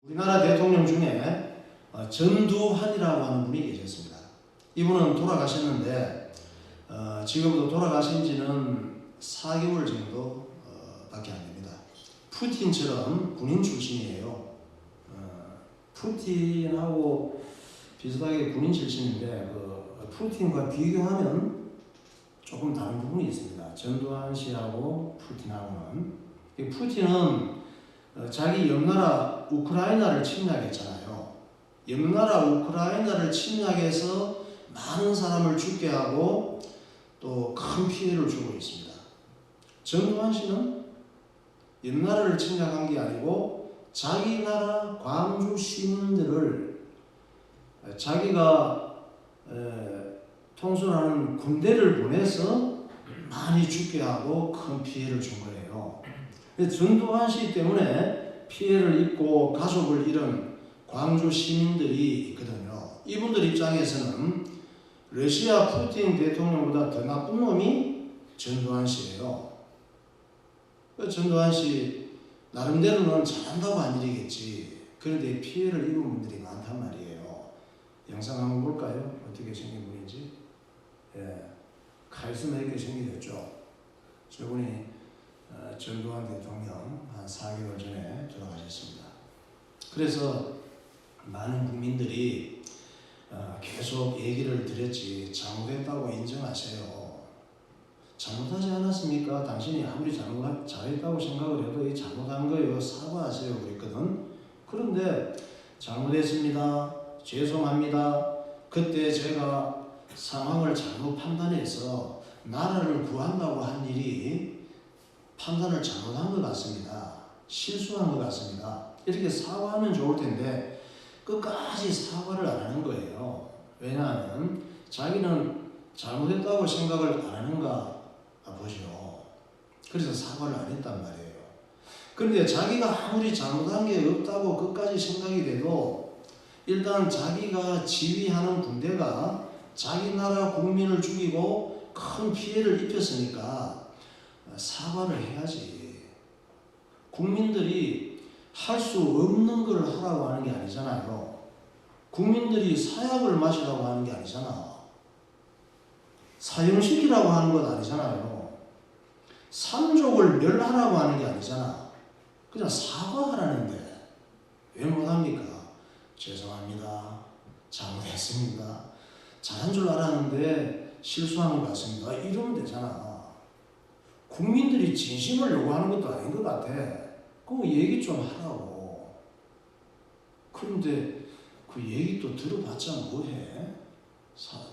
우리나라 대통령 중에 전두환이라고 하는 분이 계셨습니다. 이분은 돌아가셨는데 지금도 돌아가신 지는 4개월 정도 밖에 안 됩니다. 푸틴처럼 군인 출신이에요. 푸틴하고 비슷하게 군인 출신인데 푸틴과 비교하면 조금 다른 부분이 있습니다. 전두환 씨하고 푸틴하고는. 푸틴은 자기 옆나라 우크라이나를 침략했잖아요. 옆나라 우크라이나를 침략해서 많은 사람을 죽게 하고 또 큰 피해를 주고 있습니다. 전두환 씨는 옆나라를 침략한 게 아니고 자기 나라 광주 시민들을 자기가 통솔하는 군대를 보내서 많이 죽게 하고 큰 피해를 준 거예요. 전두환 씨 때문에 피해를 입고 가족을 잃은 광주 시민들이 있거든요. 이분들 입장에서는 러시아 푸틴 대통령보다 더 나쁜 놈이 전두환 씨예요. 전두환 씨 나름대로는 잘한다고 한 일이겠지. 그런데 피해를 입은 분들이 많단 말이에요. 영상 한번 볼까요? 어떻게 생긴 분인지. 카리스마 있게 생기셨죠. 저분이 전두환 대통령 한 4개월 전에 돌아가셨습니다. 그래서 많은 국민들이 계속 얘기를 드렸지, 잘못했다고 인정하세요. 잘못하지 않았습니까? 당신이 아무리 잘했다고 생각을 해도 이 잘못한 거예요. 사과하세요. 그랬거든. 그런데 잘못했습니다. 죄송합니다. 그때 제가 상황을 잘못 판단해서 나라를 구한다고 한 일이 판단을 잘못한 것 같습니다. 실수한 것 같습니다. 이렇게 사과하면 좋을 텐데 끝까지 사과를 안 하는 거예요. 왜냐하면 자기는 잘못했다고 생각을 안 하는가 보죠. 그래서 사과를 안 했단 말이에요. 그런데 자기가 아무리 잘못한 게 없다고 끝까지 생각이 돼도 일단 자기가 지휘하는 군대가 자기 나라 국민을 죽이고 큰 피해를 입혔으니까 사과를 해야지. 국민들이 할 수 없는 걸 하라고 하는 게 아니잖아요. 국민들이 사약을 마시라고 하는 게 아니잖아. 사형시키라고 하는 것 아니잖아요. 삼족을 멸하라고 하는 게 아니잖아. 그냥 사과하라는데 왜 못합니까? 죄송합니다. 잘못했습니다. 잘한 줄 알았는데 실수한 것 같습니다. 이러면 되잖아. 국민들이 진심을 요구하는 것도 아닌 것 같아. 그럼 얘기 좀 하라고. 그런데 그 얘기 또 들어봤자 뭐해?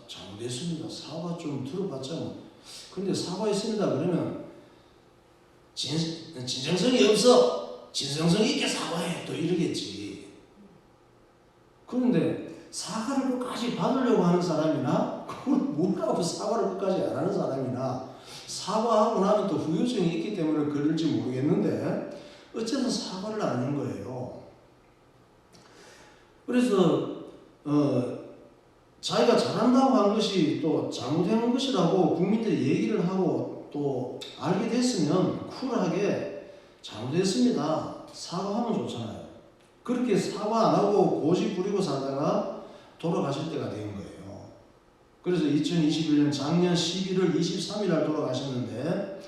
잘못했습니다. 사과 좀 들어봤자 뭐. 근데 사과했습니다. 그러면 진정성이 없어. 진정성 있게 사과해. 또 이러겠지. 그런데 사과를 끝까지 받으려고 하는 사람이나 그걸 뭐라고 사과를 끝까지 안 하는 사람이나 사과하고 나면 또 후유증이 있기 때문에 그럴지 모르겠는데 어쨌든 사과를 안 하는 거예요. 그래서 자기가 잘한다고 한 것이 또 잘못한 것이라고 국민들이 얘기를 하고 또 알게 됐으면 쿨하게 잘못했습니다. 사과하면 좋잖아요. 그렇게 사과 안 하고 고집 부리고 살다가 돌아가실 때가 된 거예요. 그래서 2021년 작년 11월 23일 날 돌아가셨는데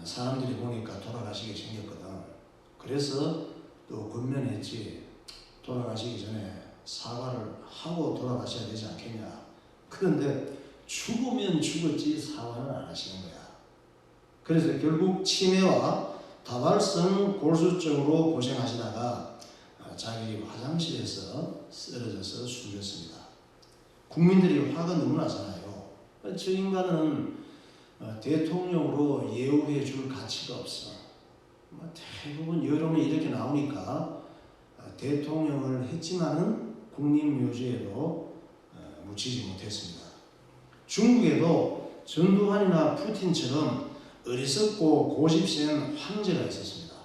사람들이 보니까 돌아가시게 생겼거든. 그래서 또 권면했지. 돌아가시기 전에 사과를 하고 돌아가셔야 되지 않겠냐. 그런데 죽으면 죽었지 사과는 안 하시는 거야. 그래서 결국 치매와 다발성 골수증으로 고생하시다가 자기 화장실에서 쓰러져서 숨졌습니다. 국민들이 화가 너무 나잖아요. 저 인간은 대통령으로 예우해 줄 가치가 없어. 대부분 여론이 이렇게 나오니까 대통령을 했지만은 국립묘지에도 묻히지 못했습니다. 중국에도 전두환이나 푸틴처럼 어리석고 고집센 황제가 있었습니다.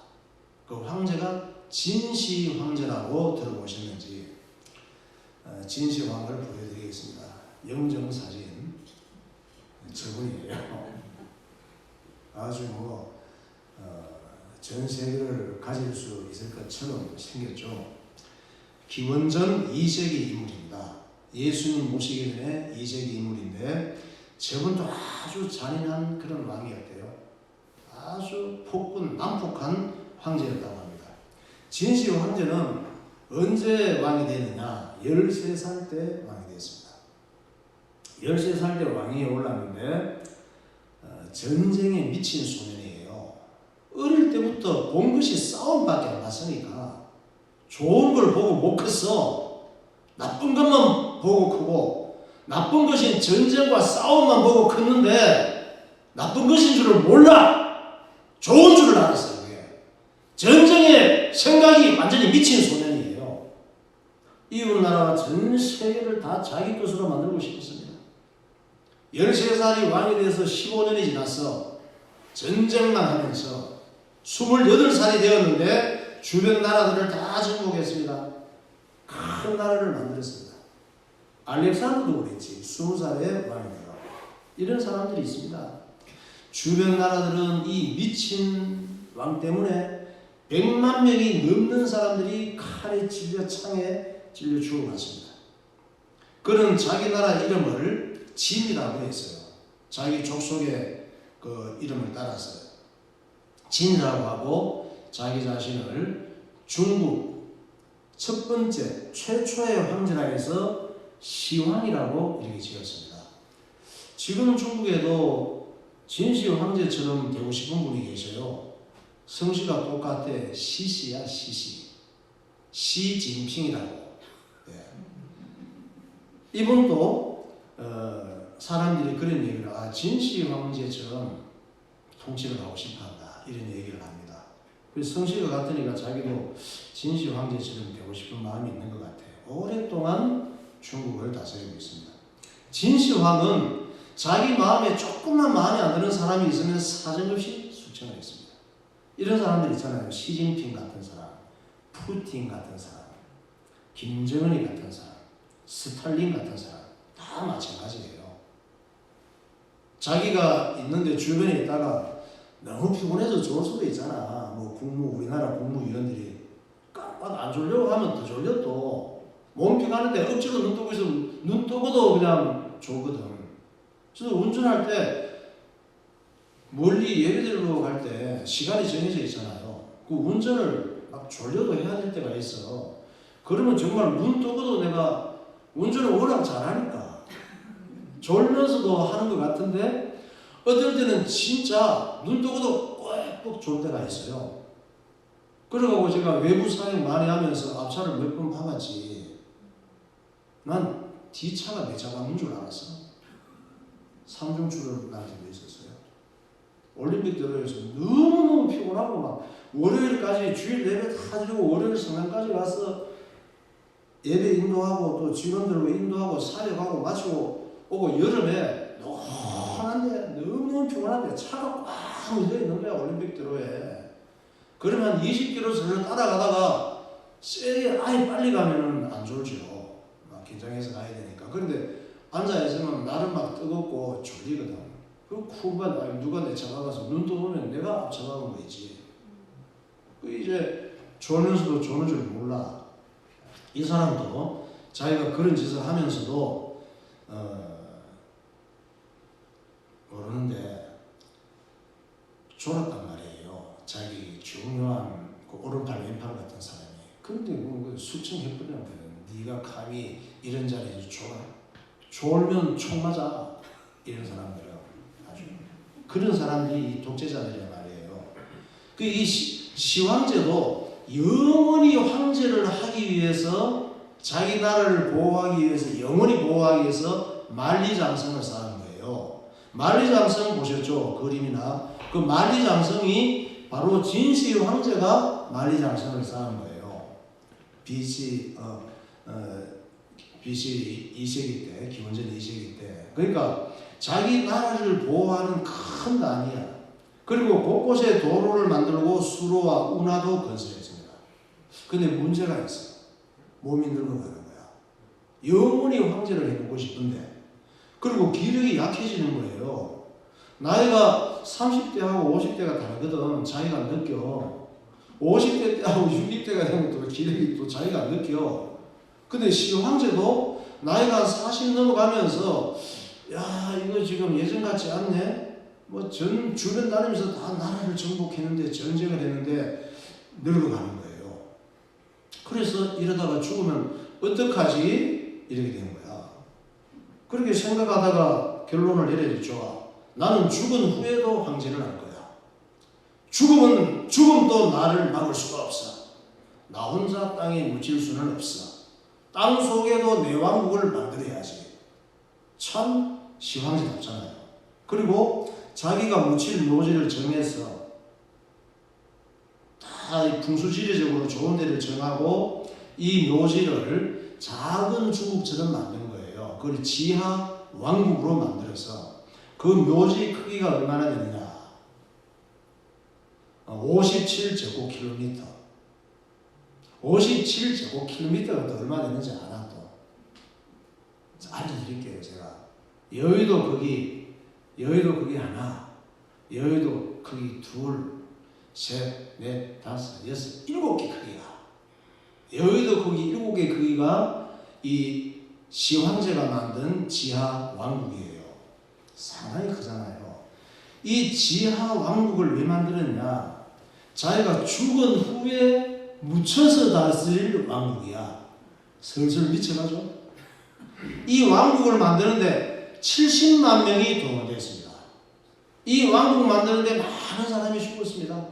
그 황제가 진시 황제라고 들어보셨는지. 진시 황을 보여드리겠습니다. 영정사진 저분이에요. 아주 전 세계를 가질 수 있을 것처럼 생겼죠. 기원전 2세기 인물입니다. 예수님 모시기 전에 2세기 인물인데 저분도 아주 잔인한 그런 왕이었대요. 아주 폭군, 난폭한 황제였다고 합니다. 진시 황제는 언제 왕이 되느냐? 13살 때 왕이 되었습니다. 13살 때 왕위에 올랐는데 전쟁에 미친 소년이에요. 어릴 때부터 본 것이 싸움밖에 안 봤으니까 좋은 걸 보고 못 컸어. 나쁜 것만 보고 크고 나쁜 것인 전쟁과 싸움만 보고 컸는데 나쁜 것인 줄을 몰라. 좋은 줄을 알았어요. 그게. 전쟁에 생각이 완전히 미친 소년이에요. 이웃 나라와 전 세계를 다 자기 것으로 만들고 싶었습니다. 13살이 왕이 돼서 15년이 지났어. 전쟁만 하면서 28살이 되었는데 주변 나라들을 다 정복했습니다. 큰 나라를 만들었습니다. 알렉산더도 그랬지. 20살에 왕이 되고. 이런 사람들이 있습니다. 주변 나라들은 이 미친 왕 때문에 100만 명이 넘는 사람들이 칼에 찔려 창에 찔려 죽어갔습니다. 그는 자기 나라 이름을 진이라고 했어요. 자기 족속의 그 이름을 따라서요. 진이라고 하고 자기 자신을 중국 첫 번째 최초의 황제라 해서 시황이라고 이렇게 지었습니다. 지금 중국에도 진시 황제처럼 되고 싶은 분이 계셔요. 성씨가 똑같아. 시시야 시시. 시진핑이라고. 네. 이분도 사람들이 그런 얘기를 진시 황제처럼 통치를 하고 싶어한다 이런 얘기를 합니다. 그래서 성씨가 같으니까 자기도 진시 황제처럼 되고 싶은 마음이 있는 것 같아요. 오랫동안 중국을 다스리고 있습니다. 진시 황은 자기 마음에 조금만 마음에 안 드는 사람이 있으면 사정없이 숙청을 했습니다. 이런 사람들 있잖아요. 시진핑 같은 사람, 푸틴 같은 사람, 김정은이 같은 사람, 스탈린 같은 사람 다 마찬가지예요. 자기가 있는데 주변에 있다가 너무 피곤해서 좋을 수도 있잖아. 뭐 우리나라 국무위원들이 깜빡 안 졸려고 하면 더 졸려 또. 몸 피곤한데 억지로 눈 뜨고 있으면 눈 뜨고도 그냥 졸거든. 그래서 운전할 때 멀리 예배드리러 갈 때 시간이 정해져 있잖아요. 그 운전을 막 졸려도 해야 될 때가 있어. 그러면 정말 눈 뜨고도 내가 운전을 워낙 잘하니까 졸면서도 하는 것 같은데 어떨 때는 진짜 눈 뜨고도 꾹꾹 졸 때가 있어요. 그래가지고 제가 외부 사행 많이 하면서 앞차를 몇 번 봐봤지. 난 뒤차가 내 차가 없는 줄 알았어. 삼중추를 날 때도 있었어요. 올림픽 대로에서 너무너무 피곤하고 막 월요일까지 주일 예배 다 드리고 월요일 성당까지 가서 예배 인도하고 또 직원들과 인도하고 사역하고 마치고 오고 여름에 노한데 너무너무 피곤한데 차가 꽉 밀려 있는 거야 올림픽 대로에. 그러면 20km 따라가다가 세게 아예 빨리 가면은 안 졸죠. 막 긴장해서 가야 되니까. 그런데 앉아있으면 나름 막 뜨겁고 졸리거든. 그 후반 누가 내 차 가서 눈 떠보면 내가 앞차 가는 거지. 그 이제 졸면서도 조는 줄 몰라. 이 사람도 자기가 그런 짓을 하면서도 모르는데 졸았단 말이에요. 자기 중요한 그 오른팔 왼팔 같은 사람이. 그런데 뭐 숙청해버리는 거예요. 네가 감히 이런 자리에서 졸면 총 맞아. 이런 사람들은 아주 그런 사람들이 독재자들이란 말이에요. 그 이 시황제도 영원히 황제를 하기 위해서 자기 나라를 보호하기 위해서 영원히 보호하기 위해서 만리장성을 쌓은 거예요. 만리장성 보셨죠? 그림이나 그 만리장성이 바로 진시 황제가 만리장성을 쌓은 거예요. BC 2세기 때, 기원전 2세기 때. 그러니까 자기 나라를 보호하는 큰 단이야. 그리고 곳곳에 도로를 만들고 수로와 운하도 건설했습니다. 근데 문제가 있어. 몸이 늙어가는 거야. 영원히 황제를 해보고 싶은데. 그리고 기력이 약해지는 거예요. 나이가 30대하고 50대가 다르거든. 자기가 느껴. 50대 때하고 60대가 되면 또 기력이 또 자기가 느껴. 근데 시황제도 나이가 40 넘어가면서 야 이거 지금 예전 같지 않네. 뭐 전 주변 다니면서 다 나라를 정복했는데 전쟁을 했는데 늙어가는 거예요. 그래서 이러다가 죽으면 어떡하지? 이렇게 되는 거야. 그렇게 생각하다가 결론을 내려줬죠. 나는 죽은 후에도 황제를 할 거야. 죽음도 나를 막을 수가 없어. 나 혼자 땅에 묻힐 수는 없어. 땅 속에도 내 왕국을 만들어야지. 참 시황제답잖아요. 그리고 자기가 묻힐 묘지를 정해서 다 풍수지리적으로 좋은 데를 정하고 이 묘지를 작은 중국처럼 만든 거예요. 그걸 지하 왕국으로 만들어서 그 묘지 크기가 얼마나 되느냐? 57제곱킬로미터. 57제곱킬로미터가 또 얼마 되는지 알아도 알려드릴게요. 제가 여의도 거기 하나, 여의도 거기 둘, 셋, 넷, 다섯, 여섯, 7개 크기가, 여의도 거기 7개 크기가 이 시황제가 만든 지하 왕국이에요. 상당히 크잖아요. 이 지하 왕국을 왜 만들었냐? 자기가 죽은 후에 묻혀서 다스릴 왕국이야. 슬슬 미쳐가죠. 이 왕국을 만드는데 70만 명이 동원됐습니다. 이 왕국 만드는데 많은 사람이 죽었습니다.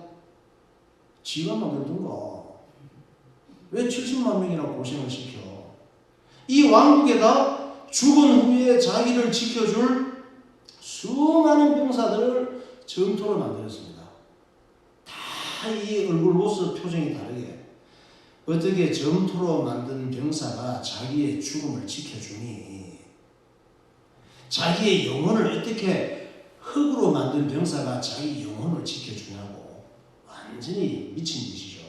지가 만들던 거. 왜 70만 명이나 고생을 시켜? 이 왕국에다 죽은 후에 자기를 지켜줄 수많은 병사들을 전투로 만들었습니다. 다 이 얼굴 모습 표정이 다르게. 어떻게 점토로 만든 병사가 자기의 죽음을 지켜주니? 자기의 영혼을 어떻게 흙으로 만든 병사가 자기 영혼을 지켜주냐고. 완전히 미친 짓이죠.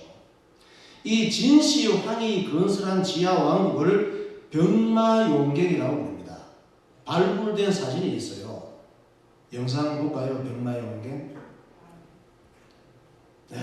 이 진시 황이 건설한 지하 왕국을 병마용경이라고 부릅니다. 발굴된 사진이 있어요. 영상 볼까요? 병마용경. 네.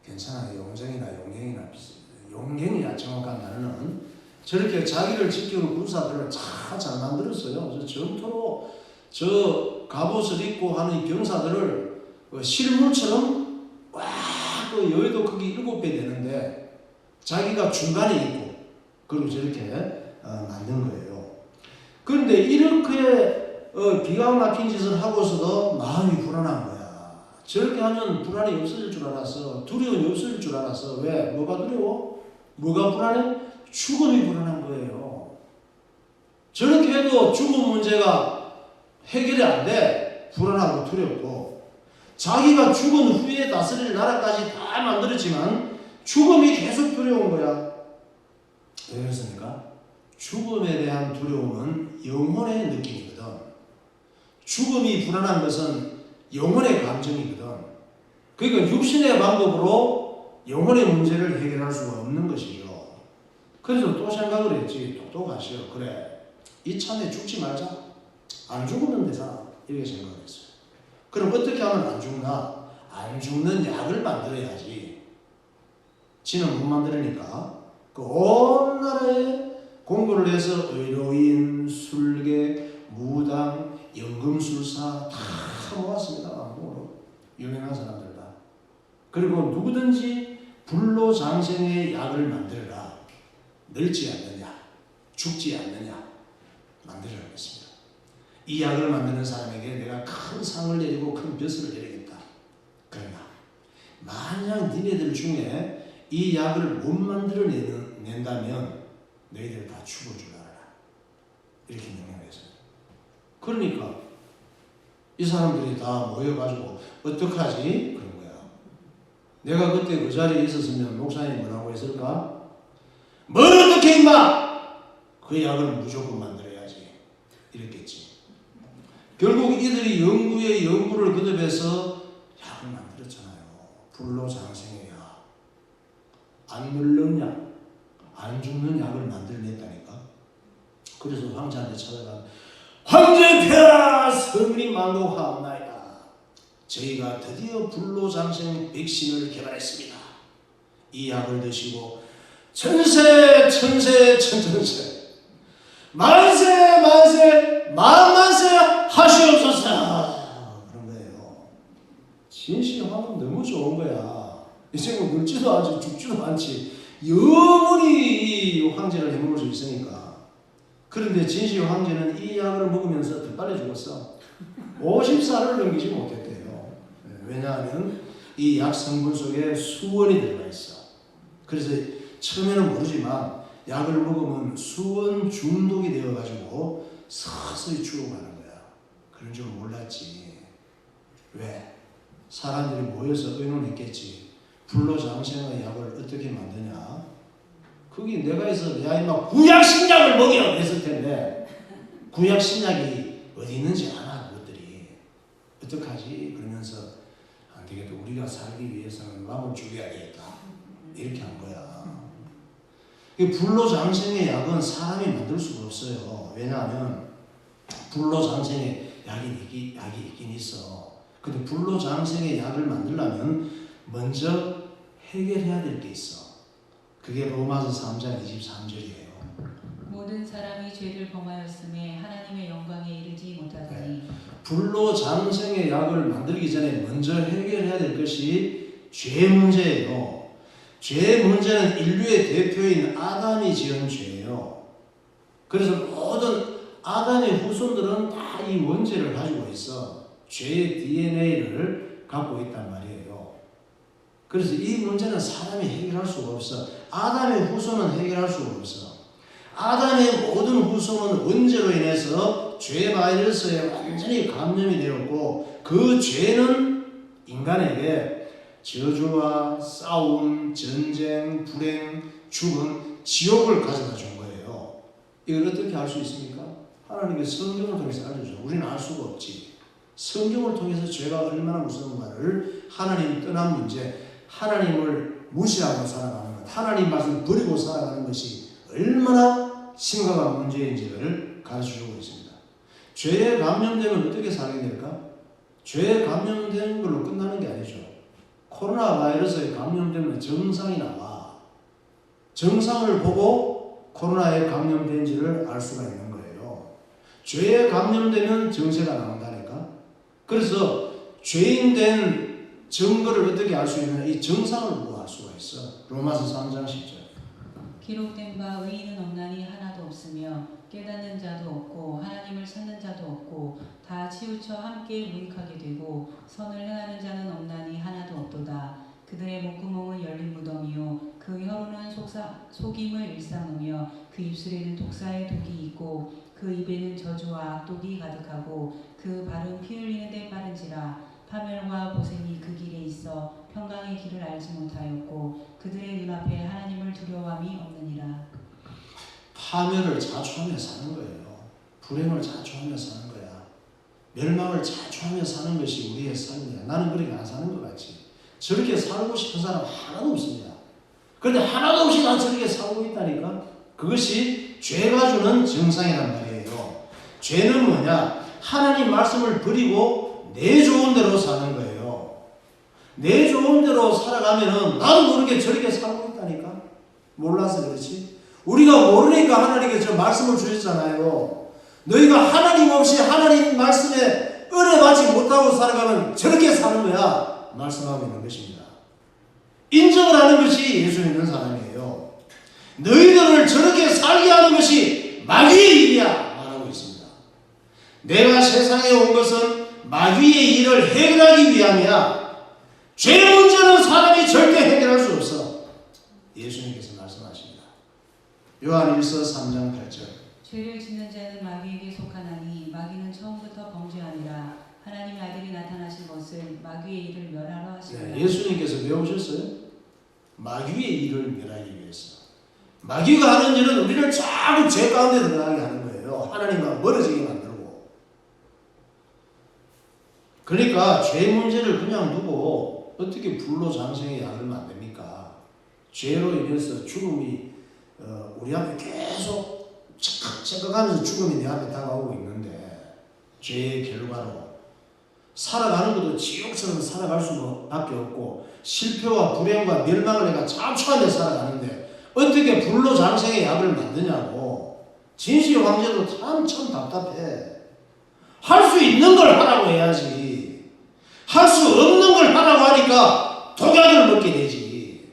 괜찮아요. 용경이나 비슷해요. 용경이야 정확한 단어는. 저렇게 자기를 지키는 군사들을 잘 만들었어요. 저 전투로 저 갑옷을 입고 하는 이 병사들을 실물처럼 그 여의도 크기 7배 되는데 자기가 중간에 있고 그리고 저렇게 만든 거예요. 그런데 이렇게 기가 막힌 짓을 하고서도 마음이 불안한 거야. 저렇게 하면 불안이 없어질 줄 알았어. 두려움이 없어질 줄 알았어. 왜? 뭐가 두려워? 뭐가 불안해? 죽음이 불안한 거예요. 저렇게 해도 죽음 문제가 해결이 안 돼. 불안하고 두렵고. 자기가 죽은 후에 다스릴 나라까지 다 만들었지만 죽음이 계속 두려운 거야. 왜 그렇습니까? 죽음에 대한 두려움은 영혼의 느낌이거든. 죽음이 불안한 것은 영혼의 감정이거든. 그러니까 육신의 방법으로 영혼의 문제를 해결할 수가 없는 것이죠. 그래서 또 생각을 했지. 똑똑하시오. 그래, 이참에 죽지 말자. 안 죽으면 되잖아. 이렇게 생각을 했어요. 그럼 어떻게 하면 안 죽나? 안 죽는 약을 만들어야지. 지는 못 만들으니까 그 온 나라에 공부를 해서 의료인, 술객, 무당, 연금술사 다 모았습니다. 유명한 사람들 다. 그리고 누구든지 불로장생의 약을 만들어라. 늙지 않느냐, 죽지 않느냐 만들어라 했습니다. 이 약을 만드는 사람에게 내가 큰 상을 내리고 큰 벼슬을 내리겠다. 그러나 만약 니네들 중에 이 약을 못 만들어낸다면 너희들 다 죽을 줄 알아라. 이렇게 명령했습니다. 그러니까 이 사람들이 다 모여가지고 어떡하지? 그런 거야. 내가 그때 그 자리에 있었으면 목사님이 뭐라고 했을까? 뭘 어떻게 임마! 그 약을 무조건 만들어야지. 이랬겠지. 결국 이들이 연구에 연구를 거듭해서 약을 만들었잖아요. 불로장생의 약. 안 늙는 약, 안 죽는 약을 만들어냈다니까. 그래서 황제한테 찾아가 황제폐하 성리 만국하옵나이다. 저희가 드디어 불로장생 백신을 개발했습니다. 이 약을 드시고 천세 천세 천천세 만세 만세 만만세 하시옵소서. 그런 거예요. 진시황은 너무 좋은 거야. 이제 뭐 늙지도 않지 죽지도 않지 영원히 이 황제를 해먹을 수 있으니까. 그런데 진시 황제는 이 약을 먹으면서 더 빨리 죽었어. 50살을 넘기지 못했대요. 왜냐하면 이 약 성분 속에 수원이 들어가 있어. 그래서 처음에는 모르지만 약을 먹으면 수원 중독이 되어가지고 서서히 죽어가는 거야. 그런 줄 몰랐지. 왜? 사람들이 모여서 의논했겠지. 불로장생의 약을 어떻게 만드냐? 거기 내가 해서 야 이마 구약신약을 먹여 했을 텐데 구약신약이 어디 있는지 알아. 그것들이 어떡하지? 그러면서 안 되겠다. 우리가 살기 위해서는 마음을 죽여야 되겠다. 이렇게 한 거야. 불로장생의 약은 사람이 만들 수가 없어요. 왜냐하면 불로장생의 약이 있긴 있어. 근데 불로장생의 약을 만들려면 먼저 해결해야 될 게 있어. 그게 로마서 3장 23절이에요. 모든 사람이 죄를 범하였음에 하나님의 영광에 이르지 못하더니. 불로장생의 약을 만들기 전에 먼저 해결해야 될 것이 죄 문제예요. 죄 문제는 인류의 대표인 아담이 지은 죄예요. 그래서 모든 아담의 후손들은 다 이 원죄를 가지고 있어. 죄의 DNA를 갖고 있단 말이에요. 그래서 이 문제는 사람이 해결할 수가 없어. 아담의 후손은 해결할 수가 없어. 아담의 모든 후손은 원죄로 인해서 죄 바이러스에 완전히 감염이 되었고 그 죄는 인간에게 저주와 싸움, 전쟁, 불행, 죽음, 지옥을 가져다 준 거예요. 이걸 어떻게 알 수 있습니까? 하나님께서 성경을 통해서 알려줘. 우리는 알 수가 없지. 성경을 통해서 죄가 얼마나 무서운가를 하나님이 떠난 문제, 하나님을 무시하고 살아가는 것, 하나님 말씀을 버리고 살아가는 것이 얼마나 심각한 문제인지를 가르쳐주고 있습니다. 죄에 감염되면 어떻게 살게 될까? 죄에 감염된 걸로 끝나는 게 아니죠. 코로나 바이러스에 감염되면 증상이 나와. 증상을 보고 코로나에 감염된지를 알 수가 있는 거예요. 죄에 감염되면 증세가 나온다니까. 그래서 죄인 된 증거를 어떻게 알 수 있느냐? 이 증상을 보고 알 수가 있어. 로마서 3장 10절. 기록된 바 의인은 없나니 하나도 없으며 깨닫는 자도 없고 하나님을 찾는 자도 없고 다 치우쳐 함께 무익하게 되고 선을 행하는 자는 없나니 하나도 없도다. 그들의 목구멍은 열린 무덤이요 그 혀로는 속임을 일삼으며 그 입술에는 독사의 독이 있고 그 입에는 저주와 악독이 가득하고 그 발은 피 흘리는 데 빠른지라. 파멸과 보생이 그 길에 있어 평강의 길을 알지 못하였고 그들의 눈앞에 하나님을 두려워함이 없느니라. 파멸을 자초하며 사는 거예요. 불행을 자초하며 사는 거야. 멸망을 자초하며 사는 것이 우리의 삶이야. 나는 그렇게 안 사는 것 같지. 저렇게 살고 싶은 사람 하나도 없습니다. 그런데 하나도 없이 난 저렇게 살고 있다니까. 그것이 죄가 주는 증상이란 말이에요. 죄는 뭐냐? 하나님 말씀을 버리고 내 좋은 대로 사는 거예요. 내 좋은 대로 살아가면은 나도 모르게 저렇게 살고 있다니까. 몰라서 그렇지. 우리가 모르니까 하나님께서 말씀을 주셨잖아요. 너희가 하나님 없이 하나님 말씀에 은혜 받지 못하고 살아가면 저렇게 사는 거야. 말씀하고 있는 것입니다. 인정을 하는 것이 예수 믿는 사람이에요. 너희들을 저렇게 살게 하는 것이 마귀의 일이야 말하고 있습니다. 내가 세상에 온 것은 마귀의 일을 해결하기 위함이야. 죄 문제는 사람이 절대 해결할 수 없어. 예수님께서 말씀하십니다. 요한 1서 3장 8절. 죄를 짓는 자는 마귀에게 속하나니 마귀는 처음부터 범죄하니라. 하나님의 아들이 나타나신 것을 마귀의 일을 멸하러 하시니라. 예수님께서 배우셨어요? 마귀의 일을 멸하기 위해서. 마귀가 하는 일은 우리를 자꾸 죄 가운데 들어가게 하는 거예요. 하나님과 멀어지게 만들고. 그러니까 죄 문제를 그냥 두고 어떻게 불로장생의 약을 만듭니까? 죄로 인해서 죽음이 우리 앞에 계속 착각하면서 죽음이 내 앞에 다가오고 있는데 죄의 결과로 살아가는 것도 지옥처럼 살아갈 수밖에 없고 실패와 불행과 멸망을 내가 자초하며 살아가는데 어떻게 불로장생의 약을 만드냐고. 진시 황제도 참 답답해. 할 수 있는 걸 하라고 해야지. 할 수 없는 걸 하라고 하니까 독약을 먹게 되지.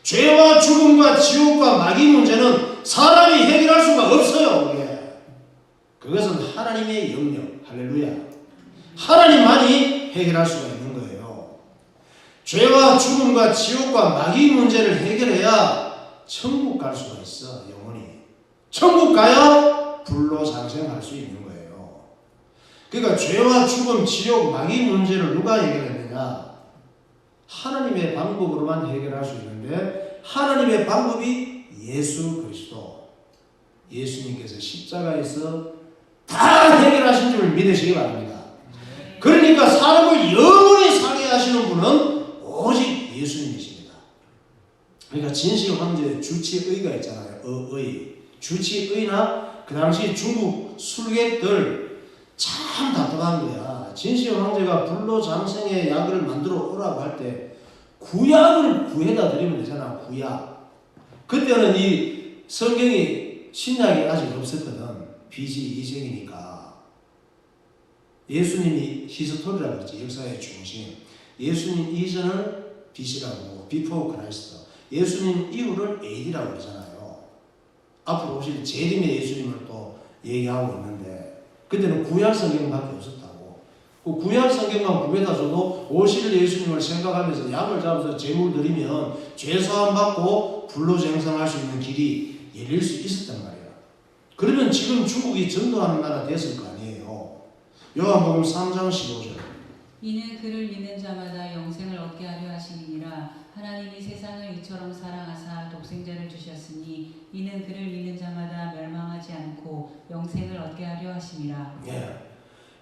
죄와 죽음과 지옥과 마귀 문제는 사람이 해결할 수가 없어요. 그것은 하나님의 영역. 할렐루야. 하나님만이 해결할 수가 있는 거예요. 죄와 죽음과 지옥과 마귀 문제를 해결해야 천국 갈 수가 있어. 영원히 천국 가야 불로장생할 수 있는 거예요. 그러니까 죄와 죽음, 지옥, 마귀 문제를 누가 해결했느냐? 하나님의 방법으로만 해결할 수 있는데 하나님의 방법이 예수 그리스도. 예수님께서 십자가에서 다 해결하신 줄 믿으시기 바랍니다. 그러니까 사람을 영원히 살게 하시는 분은 오직 예수님이십니다. 그러니까 진시 황제 주치의가 있잖아요. 의. 주치의나 그 당시 중국 술객들 참 답답한 거야. 진시 황제가 불로장생의 약을 만들어 오라고 할 때 구약을 구해다 드리면 되잖아. 구약. 그때는 이 성경이 신약이 아직 없었거든. BC 2세기니까. 예수님이 히스토리라고 그러지. 역사의 중심. 예수님 이전을 BC라고 하고 비포 크라이스트. 예수님 이후를 AD라고 그러잖아요. 앞으로 오실 재림의 예수님을 또 얘기하고 있는데 그때는 구약 성경밖에 없었다고. 그 구약 성경만 구해다 줘도 오실 예수님을 생각하면서 약을 잡아서 제물 드리면 죄사함 받고 불로장생할 수 있는 길이 열릴 수 있었단 말이야. 그러면 지금 중국이 전도하는 나라 됐을 거 아니에요. 요한복음 3장 15절. 이는 그를 믿는 자마다 영생을 얻게 하려 하심이니라. 하나님이 세상을 이처럼 사랑하사 독생자를 주셨으니 이는 그를 믿는 자마다 멸망하지 않고 영생을 얻게 하려 하심이라.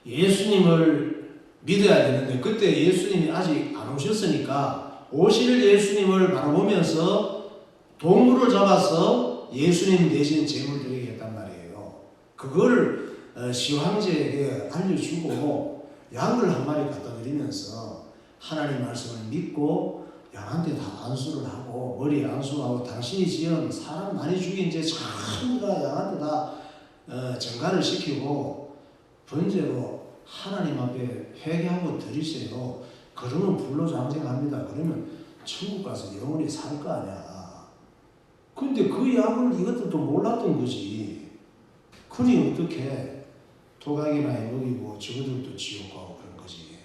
예수님을 믿어야 되는데 그때 예수님이 아직 안 오셨으니까 오실 예수님을 바라보면서 동물을 잡아서 예수님 대신 제물 드리게 했단 말이에요. 그걸 시황제에게 알려주고 양을 한 마리 갖다 드리면서 하나님 말씀을 믿고 양한테 다 안수를 하고 머리에 안수하고 당신이 지은 사람 많이 죽인 죄 전부 다 양한테 다 전가를 시키고 번제로 하나님 앞에 회개하고 드리세요. 그러면 불로장생합니다. 그러면 천국 가서 영원히 살 거 아니야. 근데 그 약을 이것들도 몰랐던 거지. 그니 어떻게 토각이나 해먹이고 저들도 지옥 가고 그런 거지.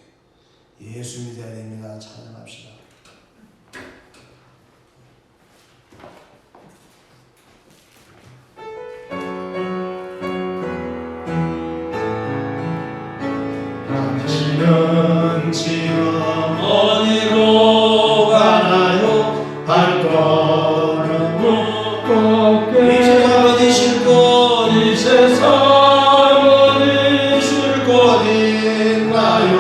예수 믿어야 됩니다. 찬양합시다. 당신은 지금 어디로 가나요? 발걸음 곱게 이 세상 어디 쉴 곳, 이 세상 어디 쉴 곳 있나요?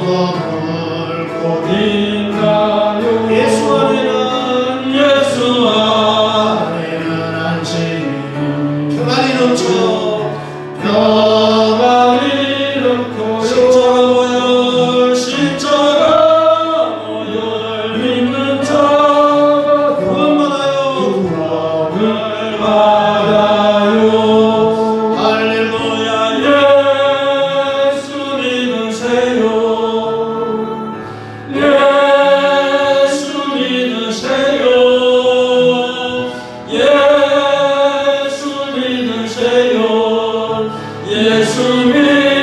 머물 곳 있나요? 예수 안에는 안식이 평안이 넘쳐 평안이 십자가 모여 믿는 자가 구원을 받아요. 할렐루야. 예수 믿으세요. 예수 믿으세요. 예수 믿으세요. 예수 믿으세요.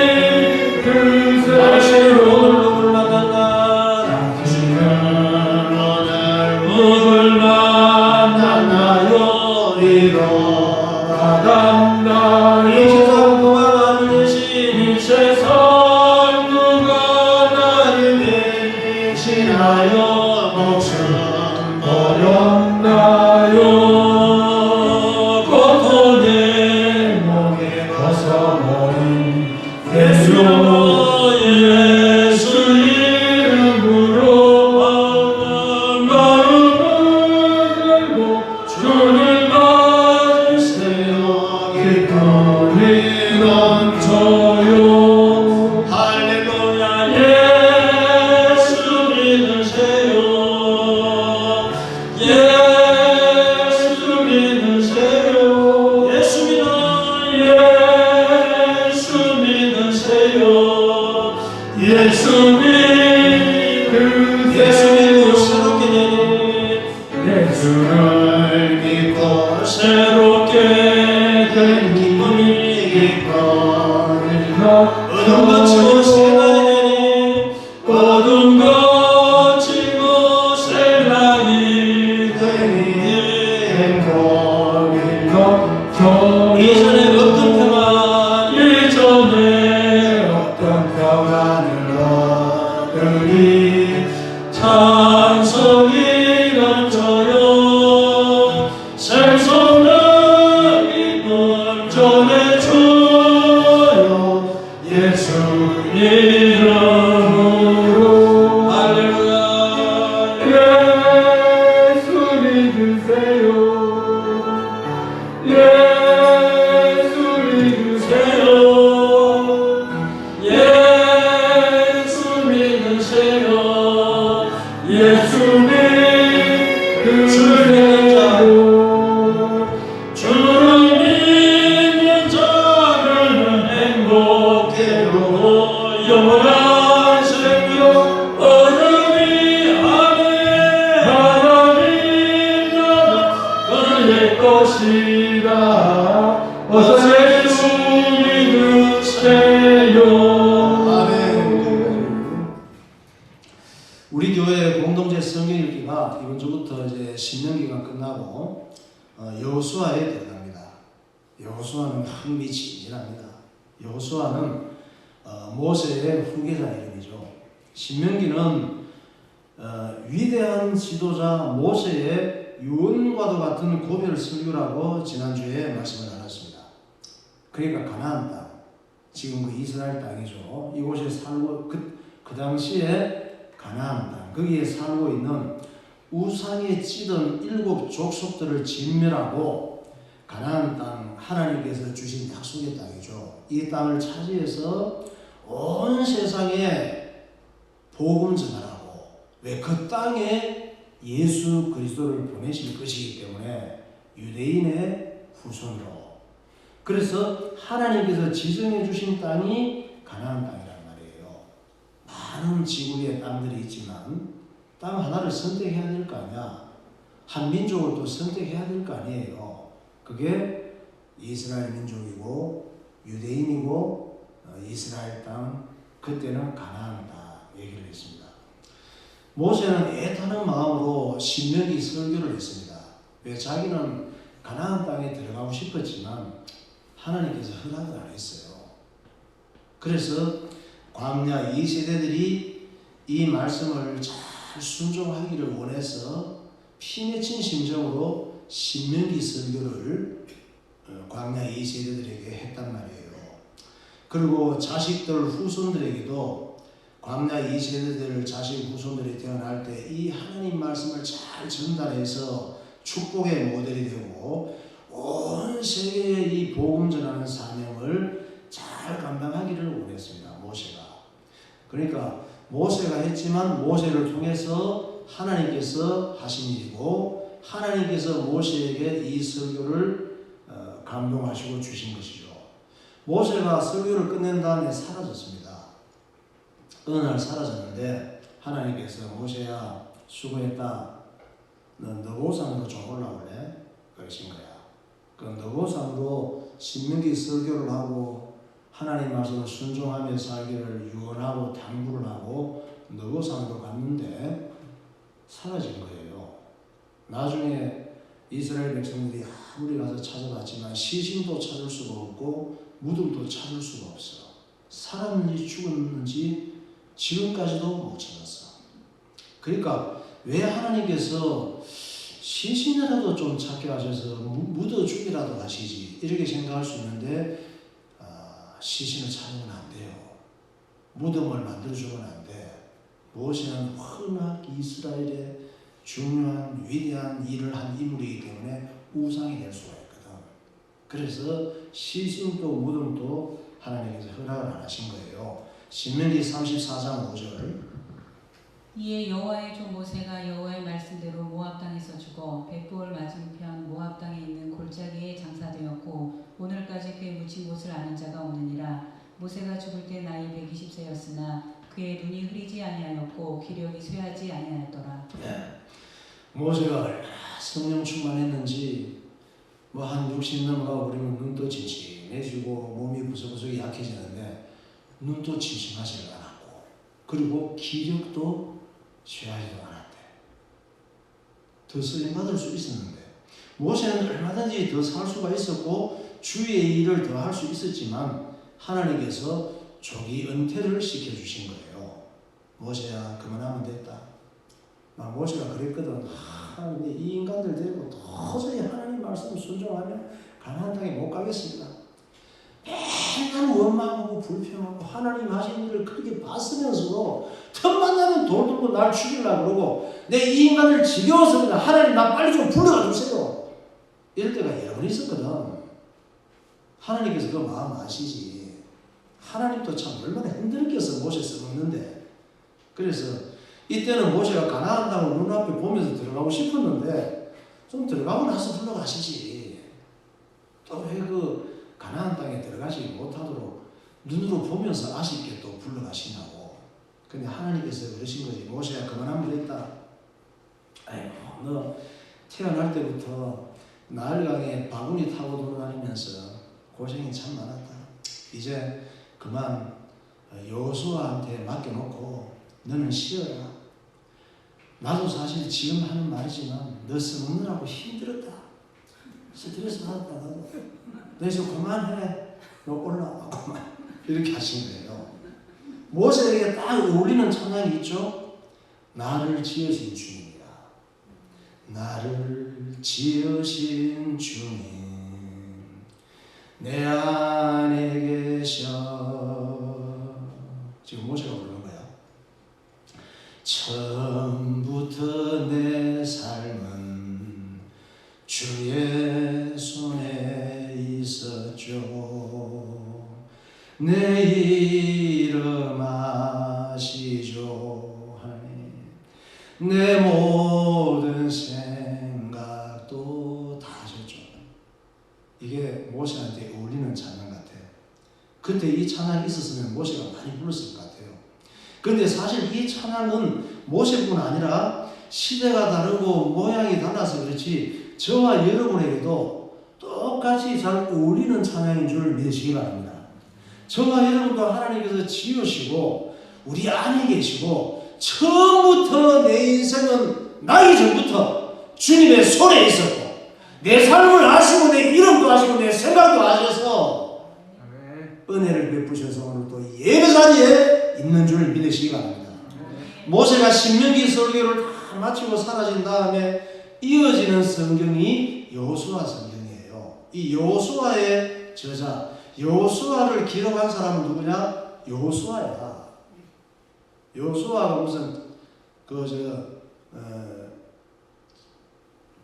할렐루야. 예수를 믿고 새롭게 된 기쁨이 기뻐하리라. 어둠 걷히고 새날이 되니 어둠 걷히고 새날이 되니 행복이로 이전에 어떤 평안 이전에 어떤 평안을 얻으니 찬송이 넘쳐요 생성난 기쁨 전해줘요 예수 이름으로 할렐루야. 예수 믿으세요. 예수 믿으세요. 예수 믿으세요. 예수 믿으세요. 주를 믿는 자는 행복해요. 영원한 생명 어둠이 안에 하나님 나라 걸릴 것이다. 어서 예수 믿으세요. 아멘. 우리 교회 공동체 성경 읽기가 이번 주부터 이제 신명기가 끝나고 여호수아에 들어갑니다. 여호수아는 흥미진진합니다. 여호수아는 모세의 후계자 이름이죠. 신명기는 위대한 지도자 모세의 유언과도 같은 고별 설교라고 지난주에 말씀을 나눴습니다. 그러니까 가나안 땅, 지금 그 이스라엘 땅이죠. 이곳에 살고 그 당시에 가나안 땅, 거기에 살고 있는 우상에 찌든 7 족속들을 진멸하고 가나안 땅 하나님께서 주신 약속의 땅이죠. 이 땅을 차지해서 온 세상에 복음 전하라고, 왜 그 땅에 예수 그리스도를 보내실 것이기 때문에 유대인의 후손으로, 그래서 하나님께서 지정해 주신 땅이 가나안 땅이란 말이에요. 많은 지구의 땅들이 있지만 땅 하나를 선택해야 될 거 아니야. 한 민족을 또 선택해야 될 거 아니에요. 그게 이스라엘 민족이고 유대인이고 이스라엘 땅, 그때는 가나안 땅 얘기를 했습니다. 모세는 애타는 마음으로 신명기 설교를 했습니다. 왜? 자기는 가나안 땅에 들어가고 싶었지만 하나님께서 허락을 안 했어요. 그래서 광야 2세대들이 이 말씀을 잘 순종하기를 원해서 피맺힌 심정으로 신명기 설교를 광야 2세대들에게 했단 말이에요. 그리고 자식들 후손들에게도 광야 2세대들 자식 후손들이 태어날 때 이 하나님 말씀을 잘 전달해서 축복의 모델이 되고 온 세계에 이 복음 전하는 사명을 잘 감당하기를 원했습니다. 모세가. 그러니까 모세가 했지만 모세를 통해서 하나님께서 하신 일이고 하나님께서 모세에게 이 설교를 감동하시고 주신 것이죠. 모세가 설교를 끝낸 다음에 사라졌습니다. 어느 날 사라졌는데 하나님께서 모세야 수고했다. 넌 너보상으로 좀 올라올래? 그러신 거야. 그럼 너보상으로 신명기 설교를 하고 하나님 말씀을 순종하며 살기를 유언하고 당부를 하고 너보상으로 갔는데 사라진 거예요. 나중에 이스라엘 백성들이 아무리 가서 찾아봤지만 시신도 찾을 수가 없고 무덤도 찾을 수가 없어. 살았는지 죽었는지 지금까지도 못 찾았어. 그러니까 왜 하나님께서 시신이라도 좀 찾게 하셔서 묻어 주기라도 하시지, 이렇게 생각할 수 있는데 시신을 찾으면 안 돼요. 무덤을 만들어주면 안 돼. 모세는 워낙 이스라엘의 중요한 위대한 일을 한 인물이기 때문에 우상이 될 수가 있거든. 그래서 시신도 무덤도 하나님께서 허락을 안 하신 거예요. 신명기 34장 5절. 이에 여호와의 종 모세가 여호와의 말씀대로 모압 땅에서 죽어 벳보을 맞은편 모압 땅에 있는 골짜기에 장사되었고 오늘까지 그의 묻힌 곳을 아는 자가 없느니라. 모세가 죽을 때 나이 120세였으나 그의 눈이 흐리지 아니하였고 기력이 쇠하지 아니하였더라. 네. 모세가 얼마나 성령 충만했는지 뭐 한 60 넘어가고 그러면 눈도 침침해지고 몸이 부서부서 약해지는데 눈도 침침하지가 않았고 그리고 기력도 취하지도 않았대. 더 쓰임받을 수 있었는데 모세는 얼마든지 더 살 수가 있었고 주의 일을 더 할 수 있었지만 하나님께서 조기 은퇴를 시켜주신 거예요. 모세야 그만하면 됐다. 막 모세가 그랬거든. 이 인간들 데리고 도저히 하나님 말씀 순종하면 가나안 땅에 못 가겠습니다. 맨날 원망하고 불평하고 하나님 하신 일을 그렇게 봤으면서도 틈만 나면 돌 들고 날 죽이려고 그러고 내 이 인간을 지겨워서 그냥 하나님 나 빨리 좀 불러가 주세요. 이럴 때가 여러 번 있었거든. 하나님께서 그 마음 아시지. 하나님도 참 얼마나 힘들겠어 모세 써먹는데. 그래서 이때는 모세가 가나안 땅을 눈앞에 보면서 들어가고 싶었는데 좀 들어가고 나서 불러가시지. 또 왜 그 가나안 땅에 들어가지 못하도록 눈으로 보면서 아쉽게 또 불러가시냐고. 근데 하나님께서 그러신 거지. 모세야 그만하면 됐다. 아이고 너 태어날 때부터 나일강에 바구니 타고 돌아다니면서 고생이 참 많았다. 이제 그만 여호수아한테 맡겨놓고 너는 쉬어라. 나도 사실 지금 하는 말이지만 너 써먹느라고 힘들었다. 스트레스 받았다. 나도. 그래서 그만해. 너 올라와. 그만. 이렇게 하신 거예요. 모세에게 딱 어울리는 찬양이 있죠. 나를 지으신 주님이라. 나를 지으신 주님 내 안에 계셔. 지금 모세가 부르는 거야. 처음부터 내 삶은 주의 손에 있었죠. 내 이름 아시죠 하나님. 내 모든 생각도 다 아셨죠. 이게 모세한테 어울리는 찬양 같아요. 그때 이 찬양이 있었으면 모세가 많이 불렀을 것 같아요. 근데 사실 이 찬양은 모세뿐 아니라 시대가 다르고 모양이 달라서 그렇지 저와 여러분에게도 똑같이 잘 어울리는 찬양인 줄 믿으시기 바랍니다. 저와 여러분도 하나님께서 지으시고 우리 안에 계시고 처음부터 내 인생은 나기 전부터 주님의 손에 있었고 내 삶을 아시고 내 이름도 아시고 내 생각도 아셔서 은혜를 베푸셔서 오늘 또 예배 자리에 있는 줄 믿으시기 바랍니다. 모세가 신명기 설교를 다 마치고 사라진 다음에 이어지는 성경이 여호수아 성경이에요. 이 여호수아의 저자 여호수아를 기록한 사람은 누구냐? 여호수아야. 여호수아가 무슨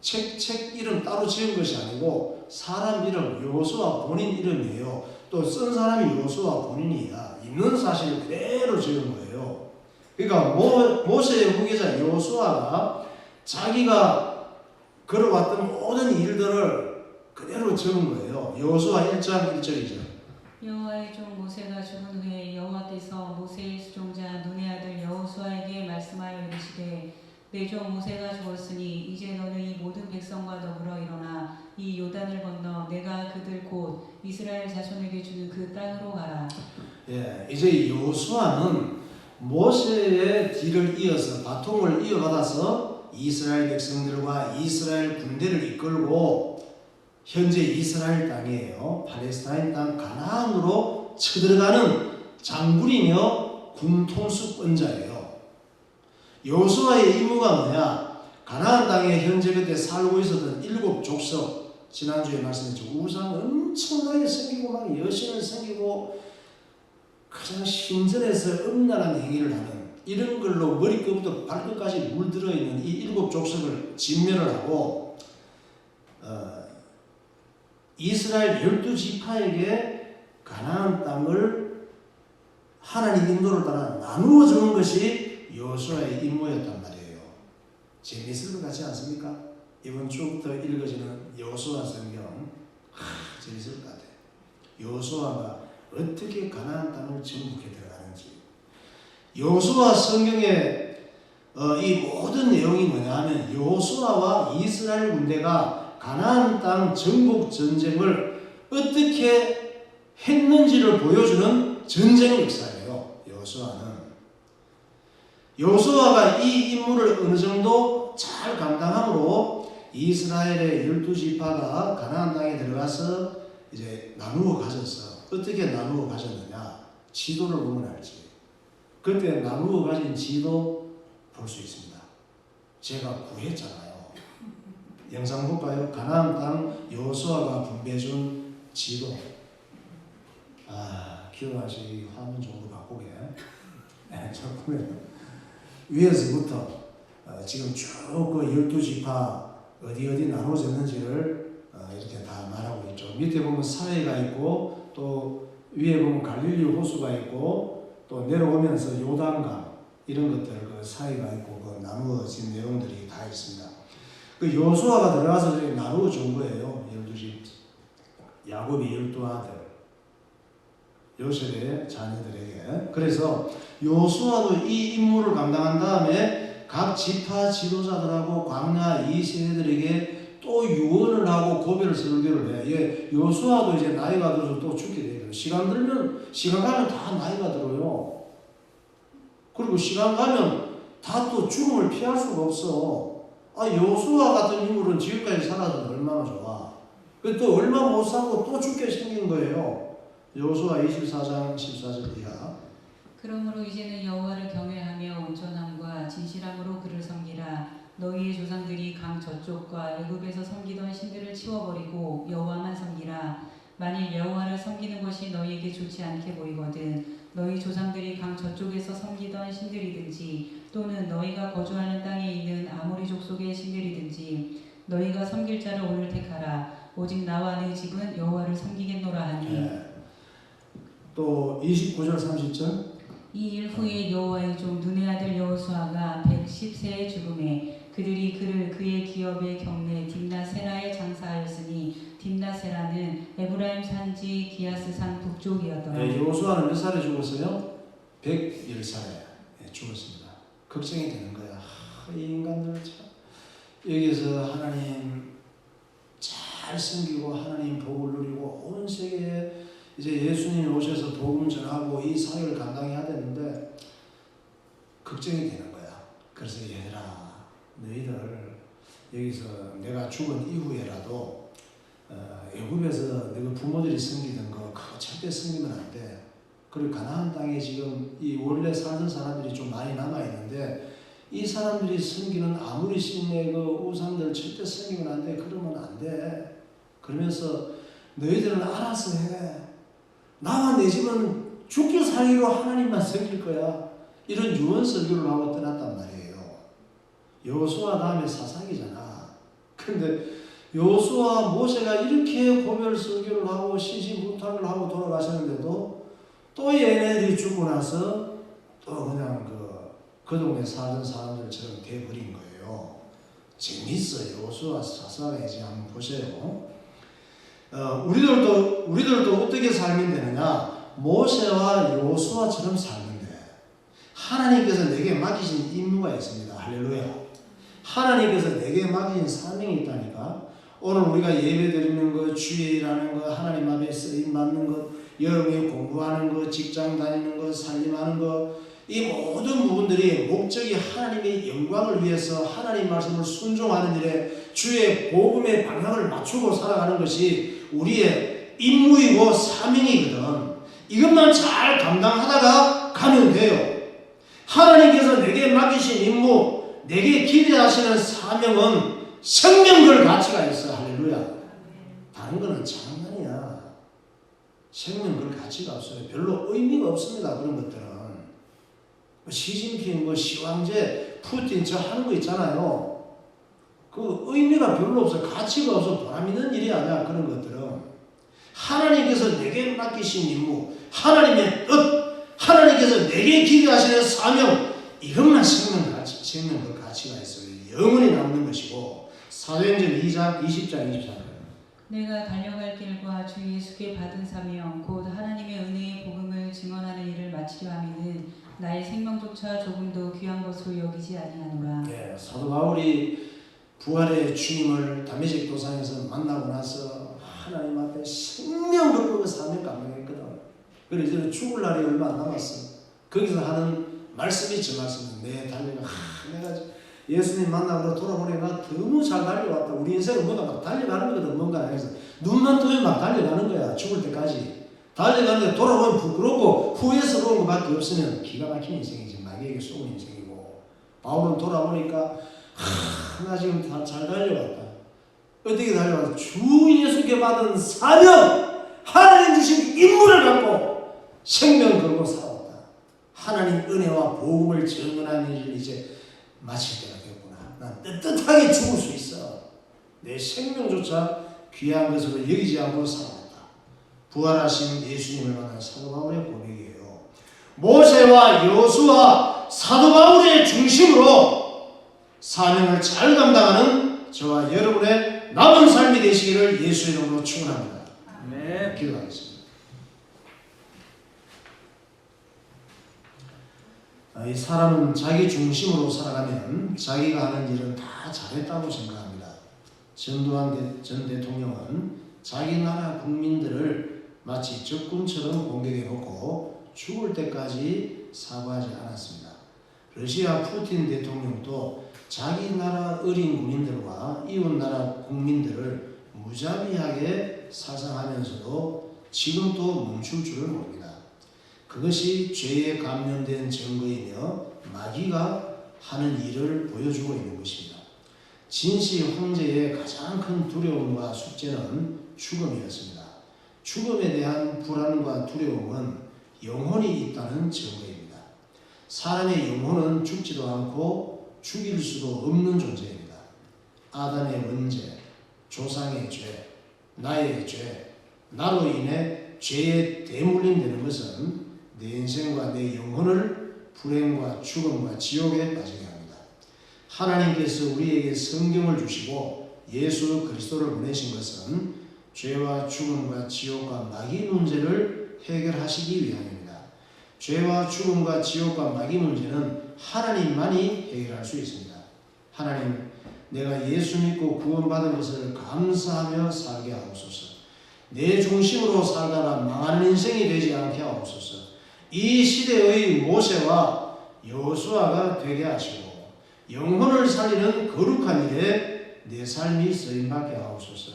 책 이름 따로 지은 것이 아니고 사람 이름 여호수아 본인 이름이에요. 또 쓴 사람이 여호수아 본인이야. 있는 사실 그대로 지은 거예요. 그러니까 모세의 후계자 여호수아가 자기가 걸어왔던 모든 일들을 그대로 적은 거예요. 여호수아 1장 1절이죠. 여호와의 종 모세가 죽은 후에 여호와께서 모세의 수종자 눈의 아들 여호수아에게 말씀하여 이르시되 내 종 모세가 죽었으니 이제 너는 이 모든 백성과 더불어 일어나 이 요단을 건너 내가 그들 곧 이스라엘 자손에게 주는 그 땅으로 가라. 예, 이제 여호수아는 모세의 뒤를 이어서 바통을 이어받아서 이스라엘 백성들과 이스라엘 군대를 이끌고 현재 이스라엘 땅이에요. 팔레스타인 땅 가나안으로 쳐들어가는 장군이며 군통수권자예요. 여호수아의 임무가 뭐냐? 가나안 땅에 현재 그때 살고 있었던 7 족속, 지난주에 말씀했죠. 우상 엄청나게 생기고 막 여신을 생기고 가장 신전에서 음란한 행위를 하는 이런 걸로 머리끝부터 발끝까지 물들어 있는 이 7 족속을 진멸을 하고 이스라엘 12지파에게 가나안 땅을 하나님 인도를 따라 나누어 주는 것이 여호수아의 임무였단 말이에요. 재미있을 것 같지 않습니까? 이번 주부터 읽어지는 여호수아 성경 재미있을 것 같아요. 여호수아가 어떻게 가나안 땅을 정복해 들어가는지. 여호수아 성경에 이 모든 내용이 뭐냐 하면 여호수아와 이스라엘 군대가 가나안 땅 정복 전쟁을 어떻게 했는지를 보여주는 전쟁 역사예요. 여호수아가 이 임무를 어느 정도 잘 감당함으로 이스라엘의 12지파가 가나안 땅에 들어가서 이제 나누어 가졌어. 어떻게 나누어 가졌느냐? 지도를 보면 알지. 그때 나누어 가진 지도 볼 수 있습니다. 제가 구했잖아요. 영상 볼까요? 가나안 땅 여호수아가 분배해준 지도. 기억하시 화면 정도 바꾸게. 자 보면 위에서부터 지금 쭉 그 12지파 어디 나눠졌는지를 이렇게 다 말하고 있죠. 밑에 보면 사회가 있고 또 위에 보면 갈릴리 호수가 있고 또 내려오면서 요단강 이런 것들 그 사이가 있고 그 나누어진 내용들이 다 있습니다. 그 여호수아가 들어가서 나누어 준 거예요. 12집 야곱이 12아들 요셉의 자녀들에게. 그래서 여호수아도 이 임무를 감당한 다음에 각 지파 지도자들하고 광야 2세대들에게 또 유언을 하고 고별 설교를 해. 여호수아도 이제 나이가 들어서 또 죽게 돼요. 시간 가면 다 나이가 들어요. 그리고 시간 가면 다 또 죽음을 피할 수가 없어. 여호수아 같은 인물은 지금까지 살아도 얼마나 좋아. 또 얼마 못 살고 또 죽게 생긴 거예요. 여호수아 24장 14절 이하. 그러므로 이제는 여호와를 경외하며 온전함과 진실함으로 그를 섬기라. 너희의 조상들이 강 저쪽과 애굽에서 섬기던 신들을 치워버리고 여호와만 섬기라. 만일 여호와를 섬기는 것이 너희에게 좋지 않게 보이거든 너희 조상들이 강 저쪽에서 섬기던 신들이든지 또는 너희가 거주하는 땅에 있는 아모리 족속의 신들이든지 너희가 섬길 자를 오늘 택하라. 오직 나와 내 집은 여호와를 섬기겠노라 하니. 네. 또 29절 30절. 이 일 후에 여호와의 종 눈의 아들 여호수아가 110세에 죽음에 그들이 그를 그의 기업의 경내 딥나세라에 장사하였으니 딥나세라는 에브라임 산지 기아스산 북쪽이었더라. 여호수아는 몇 살에 죽었어요? 110살에 죽었습니다. 걱정이 되는 거야. 이 인간들 참 여기서 하나님 잘 섬기고 하나님 복을 누리고 온 세계에 이제 예수님이 오셔서 복음 전하고 이 사역을 감당해야 되는데 걱정이 되는 거야. 그래서 얘들아 너희들 여기서 내가 죽은 이후에라도 애굽에서 너희 부모들이 섬기던 거 그거 절대 섬기면 안 돼. 그리고 가나안 땅에 지금 이 원래 살던 사람들이 좀 많이 남아 있는데 이 사람들이 섬기는 아무리 신의 그 우상들 절대 섬기면 안 돼. 그러면 안 돼. 그러면서 너희들은 알아서 해. 나와 내 집은 죽기 살기로 하나님만 섬길 거야. 이런 유언 설교를 하고 떠났단 말이에요. 여호수아 다음에 사사기잖아. 근데 여호수아 모세가 이렇게 고별 설교를 하고 신신부탁을 하고 돌아가셨는데도 또 얘네들이 죽고 나서 또 그냥 그 동네 살던 사람들처럼 돼버린 거예요. 재밌어요. 여호수아 사사기 한번 보세요. 우리들도 어떻게 살면 되느냐? 모세와 여호수아처럼 살면 돼. 하나님께서 내게 맡기신 임무가 있습니다. 할렐루야. 하나님께서 내게 맡기신 사명이 있다니까. 오늘 우리가 예배 드리는 것, 주일하는 것, 하나님 앞에 쓰임 받는 것, 여러분이 공부하는 것, 직장 다니는 것, 살림하는 것, 이 모든 부분들이 목적이 하나님의 영광을 위해서 하나님 말씀을 순종하는 일에 주의 복음의 방향을 맞추고 살아가는 것이 우리의 임무이고 사명이거든. 이것만 잘 감당하다가 가면 돼요. 하나님께서 내게 맡기신 임무, 내게 기대하시는 사명은 생명 걸 가치가 있어. 할렐루야. 다른 거는 장난이야. 생명 걸 가치가 없어요. 별로 의미가 없습니다. 그런 것들은. 시진핑, 시황제, 푸틴 저 하는 거 있잖아요. 그 의미가 별로 없어. 가치가 없어. 보람 있는 일이 아니야. 그런 것들은. 하나님께서 내게 맡기신 임무, 하나님의 뜻, 하나님께서 내게 기대하시는 사명, 이것만 생명 그 가치가 있어요. 영원히 남는 것이고. 사도행전 2장 20장 24절. 내가 달려갈 길과 주 예수께 받은 사명 곧 하나님의 은혜의 복음을 증언하는 일을 마치려 함이는 나의 생명조차 조금도 귀한 것으로 여기지 아니하노라. 예, 사도 바울이 부활의 주님을 담메색 도상에서 만나고 나서 하나님 앞에 생명을 끊고 사명 감당했거든. 그래서 이제 죽을 날이 얼마 안 남았어. 거기서 하는 말씀이 저 말씀이에요. 내 달려가 내가 예수님 만나고 돌아보니까 너무 잘 달려왔다. 우리 인생은 뭐가 막 달려가는 거거든. 뭔가 해서 눈만 뜨면 막 달려가는 거야. 죽을 때까지 달려가는데 돌아보면 부끄럽고 후회스러운 것밖에 없으면 기가 막힌 인생이지. 마귀에게 속은 인생이고. 바울은 돌아보니까 나 지금 다 잘 달려왔다. 어떻게 달려왔다? 주 예수께 받은 사명, 하나님 주신 임무를 갖고 생명 걸고 살아왔다. 하나님 은혜와 복음을 증언하는 일을 이제 마칠 때가 되었구나. 난 떳떳하게 죽을 수 있어. 내 생명조차 귀한 것으로 여기지 않고 살아왔다. 부활하신 예수님을 만난 사도 바울의 고백이에요. 모세와 여호수아, 사도 바울의 중심으로 사명을 잘 감당하는 저와 여러분의 남은 삶이 되시기를 예수 이름으로 축원합니다. 네. 기도하겠습니다. 이 사람은 자기 중심으로 살아가면 자기가 하는 일은 다 잘했다고 생각합니다. 전두환 전 대통령은 자기 나라 국민들을 마치 적군처럼 공격해놓고 죽을 때까지 사과하지 않았습니다. 러시아 푸틴 대통령도 자기 나라 어린 군인들과 이웃 나라 국민들을 무자비하게 살상하면서도 지금도 멈출 줄을 모릅니다. 그것이 죄에 감염된 증거이며 마귀가 하는 일을 보여주고 있는 것입니다. 진시 황제의 가장 큰 두려움과 숙제는 죽음이었습니다. 죽음에 대한 불안과 두려움은 영혼이 있다는 증거입니다. 사람의 영혼은 죽지도 않고 죽일 수도 없는 존재입니다. 아담의 원죄, 조상의 죄, 나의 죄, 나로 인해 죄에 대물림되는 것은 내 인생과 내 영혼을 불행과 죽음과 지옥에 빠지게 합니다. 하나님께서 우리에게 성경을 주시고 예수 그리스도를 보내신 것은 죄와 죽음과 지옥과 마귀 문제를 해결하시기 위함입니다. 죄와 죽음과 지옥과 마귀 문제는 하나님만이 해결할 수 있습니다. 하나님, 내가 예수 믿고 구원받은 것을 감사하며 살게 하옵소서. 내 중심으로 살다가 망하는 인생이 되지 않게 하옵소서. 이 시대의 모세와 여호수아가 되게 하시고 영혼을 살리는 거룩한 일에 내 삶이 쓰임받게 하옵소서.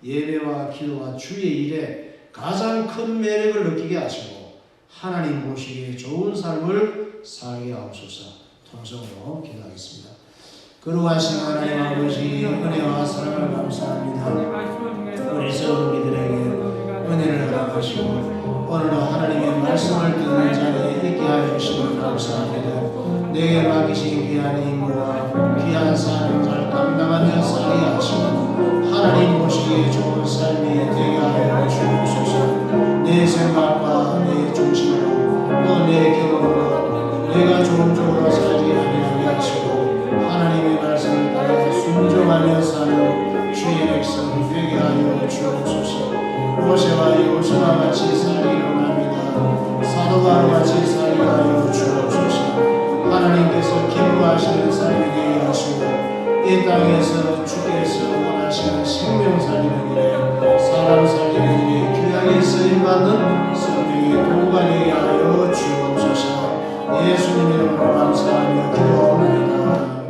예배와 기도와 주의 일에 가장 큰 매력을 느끼게 하시고 하나님 보시기에 좋은 삶을 살게 하옵소서. 통성으로 기도하겠습니다. 거룩하신 하나님 아버지, 은혜와 사랑을 감사합니다. 우리 성도들에게 은혜를 허락하시고 오늘도 하나님의 말씀을 듣는 자리에 있게 하여 주시면 감사합니다. 내게 맡기신 귀한 임무와 귀한 사명을 잘 감당하며 살게 하시고 하나님 보시기에 좋은 삶이 되게 하여 주옵소서. 내 생각과 내 중심으로 또 내 경험으로 내가 좋은 쪽으로 살지 아니하게 하시고 하나님의 말씀을 따라 순종하며 사는 주의 백성 되게 하여 주옵소서. 모세와 여호수아 같이 살기를 원합니다. 사도 바울 같이 살게 하여 주옵소서. 하나님께서 기뻐하시는 삶이 되게 하시고 이 땅에서 주께서 원하시는 생명 살리는 일에 사람 살리는 일에 귀하게 쓰임받는 성령의 도구가 되게 하여 주옵소서. 예수님 이름으로 감사하며 기도합니다.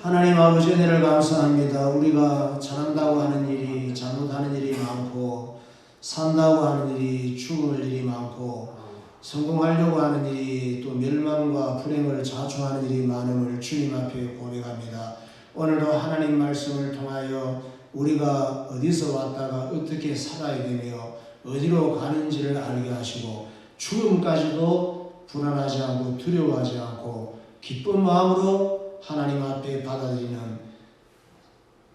하나님 아버지 은혜를 감사합니다. 우리가 잘한다고 하는 일이 잘못하는 일이 많고 산다고 하는 일이 죽을 일이 많고 성공하려고 하는 일이 또 멸망과 불행을 자초하는 일이 많음을 주님 앞에 고백합니다. 오늘도 하나님 말씀을 통하여 우리가 어디서 왔다가 어떻게 살아야 되며 어디로 가는지를 알게 하시고 죽음까지도 불안하지 않고 두려워하지 않고 기쁜 마음으로 하나님 앞에 받아들이는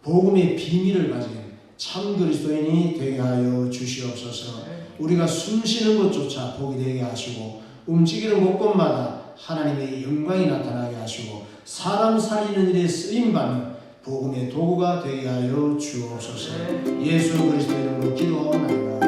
복음의 비밀을 가진 참 그리스도인이 되게 하여 주시옵소서. 우리가 숨쉬는 것조차 복이 되게 하시고 움직이는 곳곳마다 하나님의 영광이 나타나게 하시고 사람 살리는 일에 쓰임받는 복음의 도구가 되게 하여 주옵소서. 예수 그리스도 이름으로 기도하옵나이다.